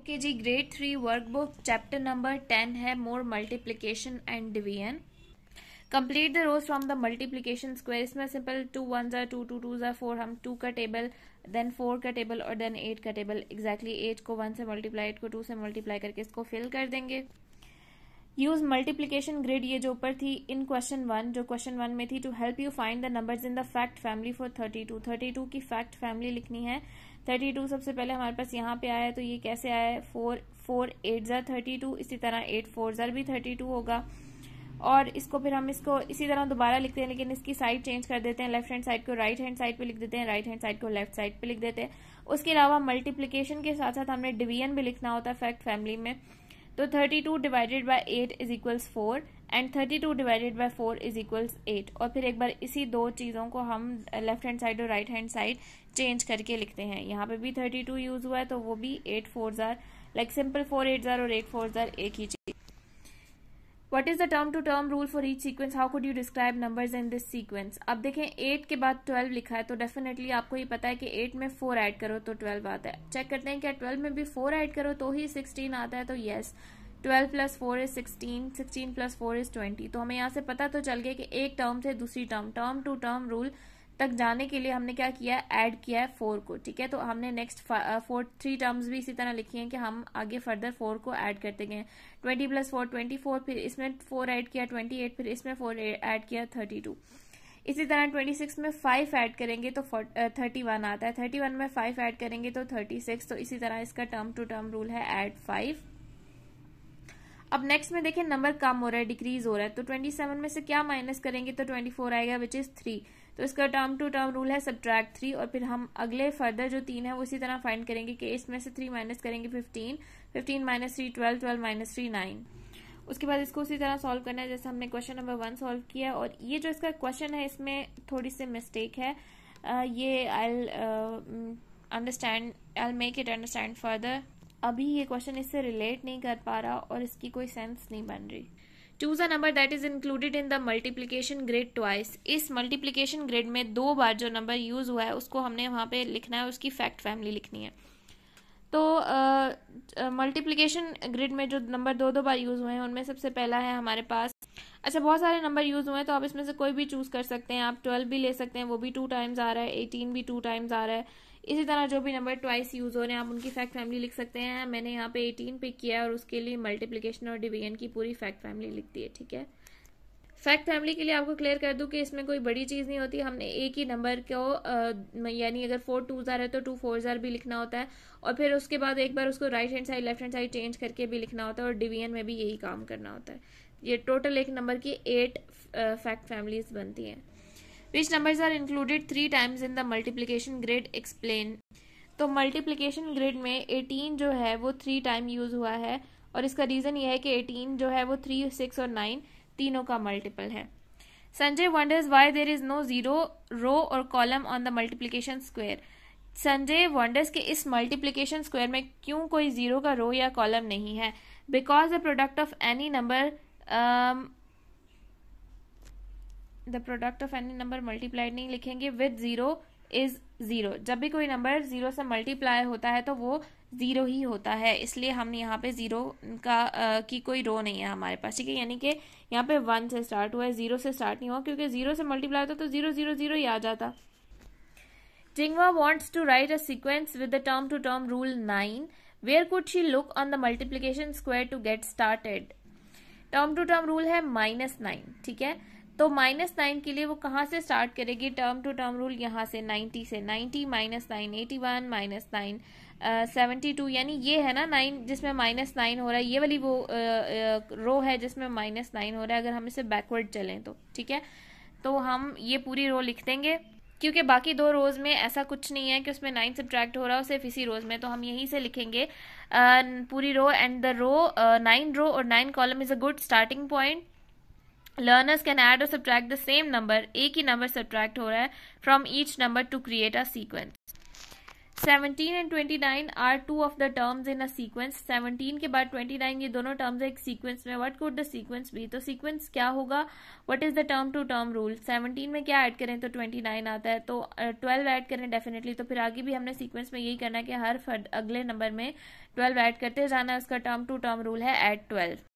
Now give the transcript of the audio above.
Okay जी, grade 3 workbook chapter number 10 है more multiplication and division. Complete the rows from the multiplication square. इसमें simple 2 1 ज़ा 2 2 2 ज़ा 4, हम 2 का टेबल, देन 4 का टेबल और देन 8 का टेबल। एग्जैक्टली 8 को 1 से मल्टीप्लाई, 8 को 2 से मल्टीप्लाई करके इसको फिल कर देंगे। यूज मल्टीप्लिकेशन ग्रिड, ये जो ऊपर थी इन क्वेश्चन 1, जो क्वेश्चन 1 में थी, to help you find the numbers in the fact family for 32। 32 की फैक्ट फैमिली लिखनी है। 32 सबसे पहले हमारे पास यहाँ पे आया है, तो ये कैसे आया है, 4 8 ज़ा 32, इसी तरह 8 4 ज़ा भी 32 होगा। और इसको फिर हम इसको इसी तरह दोबारा लिखते हैं, लेकिन इसकी साइड चेंज कर देते हैं। लेफ्ट हैंड साइड को राइट हैंड साइड पे लिख देते हैं, राइट हैंड साइड को लेफ्ट साइड पे लिख देते हैं। उसके अलावा मल्टीप्लिकेशन के साथ साथ हमने डिवीजन भी लिखना होता है फैक्ट फैमिली में। तो 32 divided by 8 is equals 4 and 32 divided by 4 is equals 8। और फिर एक बार इसी दो चीज़ों को हम लेफ्ट हैंड साइड और राइट हैंड साइड चेंज करके लिखते हैं। यहाँ पे भी 32 यूज हुआ है, तो वो भी 8 4 ज़ार, लाइक सिंपल 4 8 ज़ार और 8 4 ज़ार एक ही चीज। What is the term to term rule for each sequence? How could you describe numbers in this sequence? अब देखें 8 के बाद 12 लिखा है, तो डेफिनेटली आपको ये पता है कि 8 में 4 ऐड करो तो 12 आता है। चेक करते हैं क्या 12 में भी 4 ऐड करो तो ही 16 आता है, तो yes 12 plus 4 is 16, 16 plus 4 is 20। तो हमें यहाँ से पता तो चल गया कि एक टर्म से दूसरी टर्म टू टर्म रूल तक जाने के लिए हमने क्या किया है, ऐड किया है 4 को। ठीक है, तो हमने नेक्स्ट 3 टर्म्स भी इसी तरह लिखी हैं कि हम आगे फर्दर 4 को ऐड करते गए। 20 प्लस 4 24, फिर इसमें 4 ऐड किया 28, फिर इसमें 4 ऐड किया 32। इसी तरह 26 में 5 ऐड करेंगे तो 31 आता है, 31 में 5 ऐड करेंगे तो 36। तो इसी तरह इसका टर्म टू टर्म रूल है ऐड 5। अब नेक्स्ट में देखें नंबर कम हो रहा है, डिक्रीज हो रहा है, तो 27 में से क्या माइनस करेंगे तो 24 आएगा, विच इज 3। तो इसका टर्म टू टर्म रूल है सब्ट्रैक्ट 3। और फिर हम अगले फर्दर जो 3 है वो इसी तरह फाइंड करेंगे कि इसमें से 3 माइनस करेंगे 15, 15 माइनस 3 12, 12 माइनस 3 9। उसके बाद इसको उसी तरह सॉल्व करना है जैसे हमने क्वेश्चन नंबर 1 सॉल्व किया। और ये जो इसका क्वेश्चन है इसमें थोड़ी सी मिस्टेक है, ये I make it understand further. अभी ये क्वेश्चन इससे रिलेट नहीं कर पा रहा और इसकी कोई सेंस नहीं बन रही। Choose a number that is included in the multiplication grid twice. इस मल्टीप्लिकेशन ग्रिड में 2 बार जो नंबर यूज हुआ है उसको हमने वहां पे लिखना है, उसकी फैक्ट फैमिली लिखनी है। तो मल्टीप्लिकेशन ग्रिड में जो नंबर 2 बार यूज हुए हैं उनमें सबसे पहला है हमारे पास, अच्छा बहुत सारे नंबर यूज हुए हैं तो आप इसमें से कोई भी चूज कर सकते हैं। आप 12 भी ले सकते हैं, वो भी 2 टाइम्स आ रहा है, 18 भी 2 टाइम्स आ रहा है। इसी तरह जो भी नंबर ट्वाइस यूज हो रहे हैं आप उनकी फैक्ट फैमिली लिख सकते हैं। मैंने यहाँ पे 18 पिक किया है और उसके लिए मल्टीप्लिकेशन और डिवीजन की पूरी फैक्ट फैमिली लिख दी है। ठीक है, फैक्ट फैमिली के लिए आपको क्लियर कर दूं कि इसमें कोई बड़ी चीज नहीं होती। हमने एक ही नंबर को यानी अगर 4 2 ज़ार है तो 2 4 ज़ार भी लिखना होता है, और फिर उसके बाद एक बार उसको right hand side left hand side change करके भी लिखना होता है, और डिवीजन में भी यही काम करना होता है। ये टोटल एक नंबर की 8 फैक्ट फैमिलीज बनती हैं। Which numbers are included 3 times in the multiplication grid, explain. तो मल्टीप्लिकेशन ग्रिड में 18 जो है वो 3 टाइम यूज हुआ है, और इसका रीजन ये है कि 18 जो है वो 3 6 और 9 तीनों का मल्टीपल है। Sanjay wonders why there is no zero row or column on the multiplication square. Sanjay wonders के इस मल्टीप्लिकेशन स्क्वायर में क्यों कोई जीरो का रो या कॉलम नहीं है। Because the product of any number multiplied नहीं लिखेंगे, विद जीरो इज जीरो। जब भी कोई नंबर जीरो से मल्टीप्लाई होता है तो वो जीरो ही होता है, इसलिए हम यहाँ पे जीरो का की कोई रो नहीं है हमारे पास। ठीक है, यानी कि यहाँ पे 1 से स्टार्ट हुआ है, 0 से स्टार्ट नहीं हुआ, क्योंकि 0 से मल्टीप्लाई होता तो 0 0 0 ही आ जाता। Jingwa wants to write a sequence with the term to term rule 9। Where could she look on the multiplication square to get started. Term to term rule है -9। ठीक है, तो -9 के लिए वो कहाँ से स्टार्ट करेगी, टर्म टू टर्म रूल यहाँ से 90 से। 90 -9 81 -9 72, यानी ये है ना 9 जिसमें -9 हो रहा है, ये वाली वो रो है जिसमें -9 हो रहा है। अगर हम इसे बैकवर्ड चलें तो ठीक है, तो हम ये पूरी रो लिख देंगे, क्योंकि बाकी 2 रोज में ऐसा कुछ नहीं है कि उसमें 9 सब्ट्रैक्ट हो रहा हो, सिर्फ इसी रोज में, तो हम यहीं से लिखेंगे पूरी रो। एंड द रो 9 रो और 9 column is a good starting point. Learners can add or subtract the same number, एक ही नंबर सब्ट्रैक्ट हो रहा है, from each number to create a sequence. 17 and 29 are two of the terms in a sequence. 17 के बाद 29 ये दोनों terms एक sequence में. What could the sequence be? तो सीक्वेंस क्या होगा? What is the term to term rule? 17 में क्या ऐड करें तो 29 आता है, तो 12 ऐड करें डेफिनेटली. तो फिर आगे भी हमने सीक्वेंस में यही करना है कि हर अगले नंबर में 12 ऐड करते जाना है. उसका टर्म टू टर्म रूल है ऐड 12.